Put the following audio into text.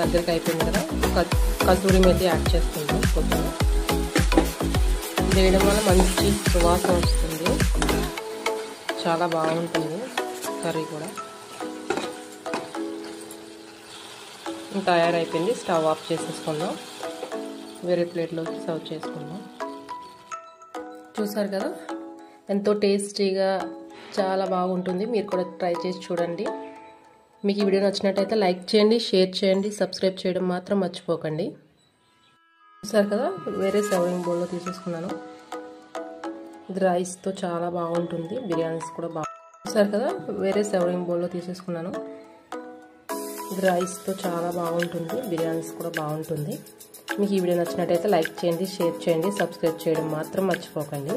దగ్గరికి అయిపోయింది కదా, కస్తూరి మేతి యాడ్ చేసుకుంటాం కొంచెం. ఇది వేయడం వల్ల మంచి సువాసన వస్తుంది, చాలా బాగుంటుంది కర్రీ కూడా. తయారైపోయింది. స్టవ్ ఆఫ్ చేసేసుకుందాం, వేరే ప్లేట్లోకి సర్వ్ చేసుకుందాం. చూసారు కదా, ఎంతో టేస్టీగా చాలా బాగుంటుంది. మీరు కూడా ట్రై చేసి చూడండి. మీకు ఈ వీడియో నచ్చినట్టయితే లైక్ చేయండి, షేర్ చేయండి, సబ్స్క్రైబ్ చేయడం మాత్రం మర్చిపోకండి. చూసారు కదా, వేరే సర్వింగ్ బౌల్లో తీసేసుకున్నాను. ఇది రైస్తో చాలా బాగుంటుంది, బిర్యానీస్ కూడా చూసారు కదా, వేరే సర్వింగ్ బౌల్లో తీసేసుకున్నాను. ఇది రైస్తో చాలా బాగుంటుంది, బిర్యానీస్ కూడా బాగుంటుంది. మీకు ఈ వీడియో నచ్చినట్టయితే లైక్ చేయండి, షేర్ చేయండి, సబ్స్క్రైబ్ చేయడం మాత్రం మర్చిపోకండి.